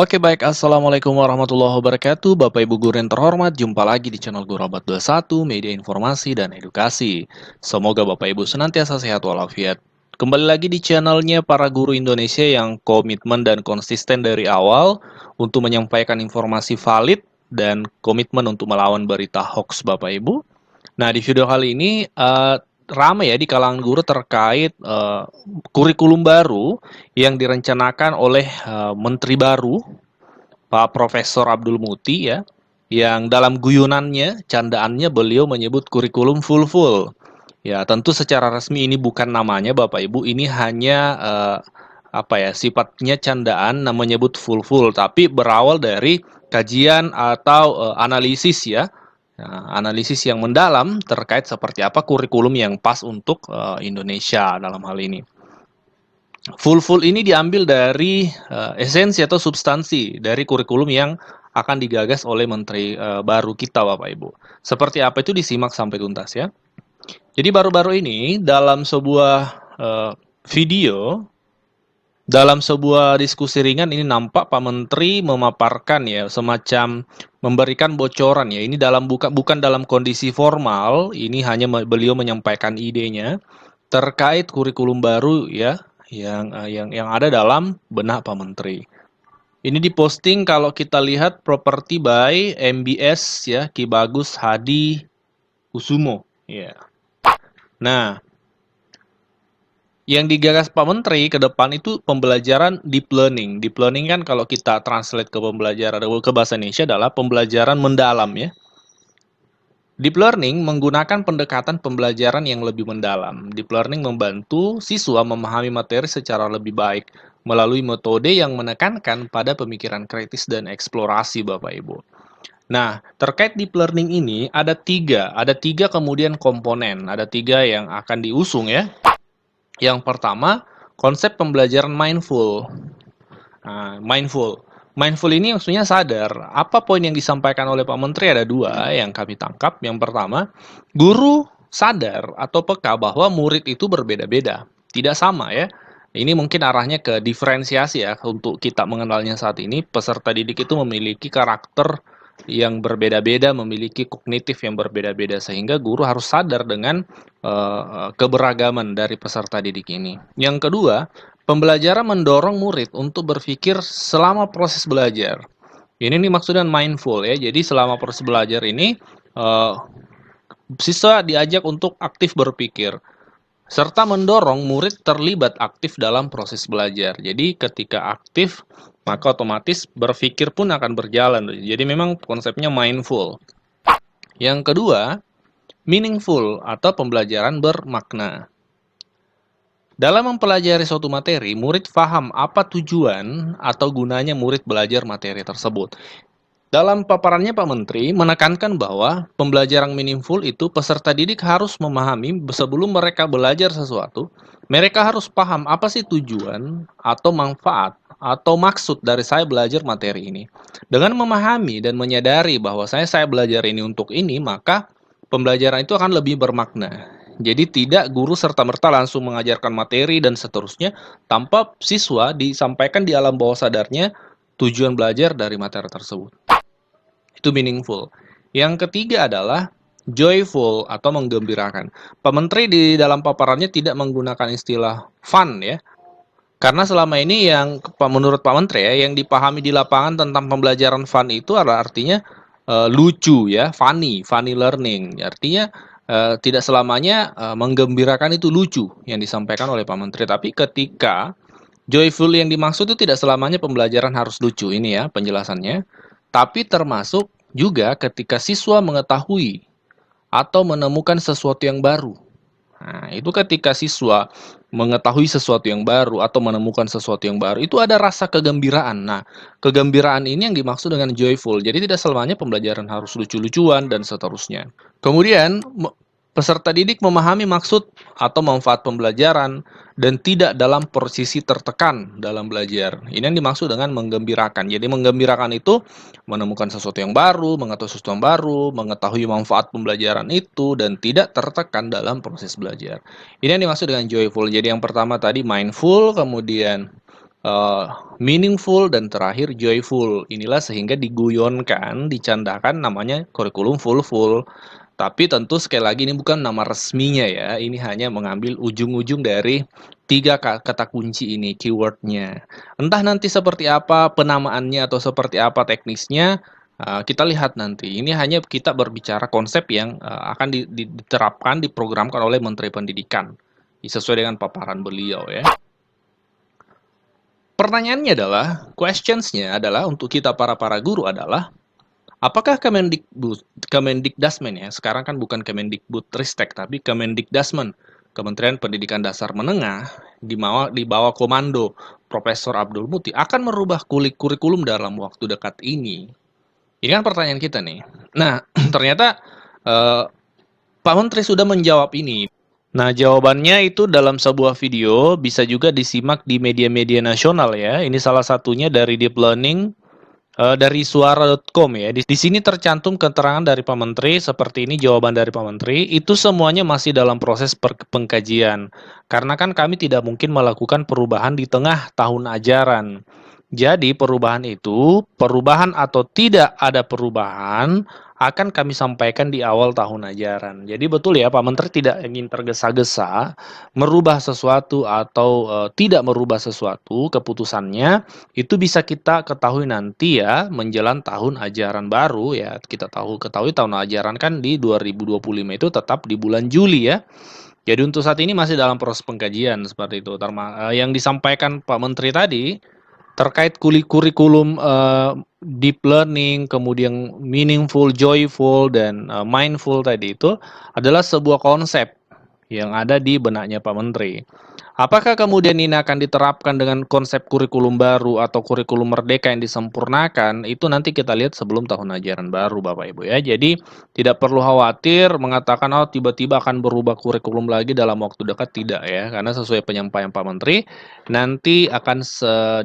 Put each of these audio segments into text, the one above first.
Oke baik, Assalamualaikum warahmatullahi wabarakatuh. Bapak Ibu guru yang terhormat, jumpa lagi di channel Guru Abad 21, Media Informasi dan Edukasi. Semoga Bapak Ibu senantiasa sehat walafiat. Kembali lagi di channelnya para guru Indonesia yang komitmen dan konsisten dari awal untuk menyampaikan informasi valid dan komitmen untuk melawan berita hoax Bapak Ibu. Nah, di video kali ini ramai ya di kalangan guru terkait kurikulum baru yang direncanakan oleh Menteri baru, Pak Profesor Abdul Muti ya, yang dalam guyonannya, candaannya beliau menyebut kurikulum full-full. Ya, tentu secara resmi ini bukan namanya Bapak Ibu, ini hanya sifatnya candaan menyebut full-full, tapi berawal dari kajian atau analisis ya. Nah, analisis yang mendalam terkait seperti apa kurikulum yang pas untuk Indonesia dalam hal ini. Full ini diambil dari esensi atau substansi dari kurikulum yang akan digagas oleh Menteri baru kita Bapak Ibu. Seperti apa itu disimak sampai tuntas ya. Jadi baru-baru ini dalam sebuah video, dalam sebuah diskusi ringan ini nampak Pak Menteri memaparkan ya semacam memberikan bocoran ya. Ini bukan dalam kondisi formal, ini hanya beliau menyampaikan idenya terkait kurikulum baru ya yang ada dalam benak Pak Menteri. Ini diposting kalau kita lihat Property by MBS ya, Ki Bagus Hadi Kusumo ya. Nah, yang digagas Pak Menteri ke depan itu pembelajaran deep learning. Deep learning kan kalau kita translate ke pembelajaran ke bahasa Indonesia adalah pembelajaran mendalam ya. Deep learning menggunakan pendekatan pembelajaran yang lebih mendalam. Deep learning membantu siswa memahami materi secara lebih baik melalui metode yang menekankan pada pemikiran kritis dan eksplorasi Bapak Ibu. Nah, terkait deep learning ini ada tiga kemudian komponen, ada tiga yang akan diusung ya. Yang pertama, konsep pembelajaran mindful. Nah, mindful ini maksudnya sadar. Apa poin yang disampaikan oleh Pak Menteri ada dua yang kami tangkap. Yang pertama, guru sadar atau peka bahwa murid itu berbeda-beda. Tidak sama ya. Ini mungkin arahnya ke diferensiasi ya. Untuk kita mengenalnya saat ini, peserta didik itu memiliki karakter yang berbeda-beda, memiliki kognitif yang berbeda-beda. Sehingga guru harus sadar dengan keberagaman dari peserta didik ini. Yang kedua, pembelajaran mendorong murid untuk berpikir selama proses belajar. Ini nih maksudnya mindful ya. Jadi selama proses belajar ini siswa diajak untuk aktif berpikir serta mendorong murid terlibat aktif dalam proses belajar. Jadi ketika aktif, maka otomatis berpikir pun akan berjalan. Jadi memang konsepnya mindful. Yang kedua, meaningful atau pembelajaran bermakna. Dalam mempelajari suatu materi, murid paham apa tujuan atau gunanya murid belajar materi tersebut. Dalam paparannya Pak Menteri menekankan bahwa pembelajaran meaningful itu peserta didik harus memahami sebelum mereka belajar sesuatu, mereka harus paham apa sih tujuan atau manfaat atau maksud dari saya belajar materi ini. Dengan memahami dan menyadari bahwa saya belajar ini untuk ini, maka pembelajaran itu akan lebih bermakna. Jadi tidak guru serta-merta langsung mengajarkan materi dan seterusnya tanpa siswa disampaikan di alam bawah sadarnya tujuan belajar dari materi tersebut. Itu meaningful. Yang ketiga adalah joyful atau menggembirakan. Pak Menteri di dalam paparannya tidak menggunakan istilah fun ya. Karena selama ini yang menurut Pak Menteri ya, yang dipahami di lapangan tentang pembelajaran fun itu adalah artinya lucu ya, funny learning. Artinya tidak selamanya menggembirakan itu lucu yang disampaikan oleh Pak Menteri. Tapi ketika joyful yang dimaksud itu tidak selamanya pembelajaran harus lucu ini ya penjelasannya. Tapi termasuk juga ketika siswa mengetahui atau menemukan sesuatu yang baru. Nah, itu ketika siswa mengetahui sesuatu yang baru atau menemukan sesuatu yang baru, itu ada rasa kegembiraan. Nah, kegembiraan ini yang dimaksud dengan joyful. Jadi tidak selamanya pembelajaran harus lucu-lucuan dan seterusnya. Kemudian, peserta didik memahami maksud atau manfaat pembelajaran dan tidak dalam posisi tertekan dalam belajar. Ini yang dimaksud dengan menggembirakan. Jadi menggembirakan itu menemukan sesuatu yang baru, mengetahui sesuatu yang baru, mengetahui manfaat pembelajaran itu, dan tidak tertekan dalam proses belajar. Ini yang dimaksud dengan joyful. Jadi yang pertama tadi mindful, kemudian eh, meaningful, dan terakhir joyful. Inilah sehingga diguyonkan, dicandakan namanya kurikulum full. Tapi tentu sekali lagi ini bukan nama resminya ya. Ini hanya mengambil ujung-ujung dari tiga kata kunci ini, keywordnya. Entah nanti seperti apa penamaannya atau seperti apa teknisnya, kita lihat nanti. Ini hanya kita berbicara konsep yang akan diterapkan, diprogramkan oleh Menteri Pendidikan. Sesuai dengan paparan beliau ya. Pertanyaannya adalah, questionsnya adalah untuk kita para guru adalah, apakah Kemendikdasmen ya, sekarang kan bukan Kemendikbudristek, tapi Kemendikdasmen, Kementerian Pendidikan Dasar Menengah, di bawah komando Profesor Abdul Muti, akan merubah kurikulum dalam waktu dekat ini? Ini kan pertanyaan kita nih. Nah, ternyata eh, Pak Menteri sudah menjawab ini. Nah, jawabannya itu dalam sebuah video, bisa juga disimak di media-media nasional ya. Ini salah satunya dari Deep Learning, dari suara.com ya. Di sini tercantum keterangan dari Pak Menteri, seperti ini jawaban dari Pak Menteri. Itu semuanya masih dalam proses pengkajian. Karena kan kami tidak mungkin melakukan perubahan di tengah tahun ajaran. Jadi perubahan atau tidak ada perubahan akan kami sampaikan di awal tahun ajaran. Jadi betul ya, Pak Menteri tidak ingin tergesa-gesa merubah sesuatu atau tidak merubah sesuatu, keputusannya itu bisa kita ketahui nanti ya menjelang tahun ajaran baru ya. Kita ketahui tahun ajaran kan di 2025 itu tetap di bulan Juli ya. Jadi untuk saat ini masih dalam proses pengkajian seperti itu. Yang disampaikan Pak Menteri tadi terkait kurikulum deep learning, kemudian meaningful, joyful, dan mindful tadi itu adalah sebuah konsep yang ada di benaknya Pak Menteri. Apakah kemudian ini akan diterapkan dengan konsep kurikulum baru atau kurikulum merdeka yang disempurnakan? Itu nanti kita lihat sebelum tahun ajaran baru, Bapak Ibu ya. Jadi tidak perlu khawatir mengatakan oh tiba-tiba akan berubah kurikulum lagi dalam waktu dekat, tidak ya. Karena sesuai penyampaian Pak Menteri, nanti akan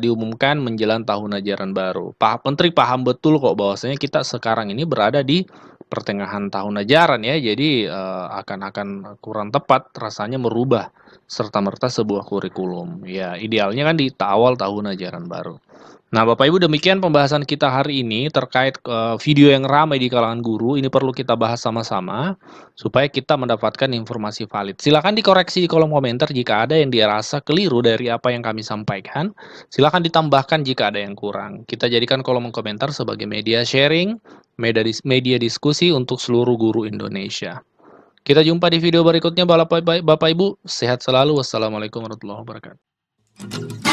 diumumkan menjelang tahun ajaran baru. Pak Menteri paham betul kok bahwasanya kita sekarang ini berada di pertengahan tahun ajaran ya. Jadi akan kurang tepat rasanya merubah serta-merta sebuah kurikulum. Ya, idealnya kan di awal tahun ajaran baru. Nah, Bapak Ibu, demikian pembahasan kita hari ini terkait video yang ramai di kalangan guru. Ini perlu kita bahas sama-sama supaya kita mendapatkan informasi valid. Silakan dikoreksi di kolom komentar jika ada yang dirasa keliru dari apa yang kami sampaikan. Silakan ditambahkan jika ada yang kurang. Kita jadikan kolom komentar sebagai media sharing, media diskusi untuk seluruh guru Indonesia. Kita jumpa di video berikutnya, Bapak Ibu. Sehat selalu. Wassalamualaikum warahmatullahi wabarakatuh.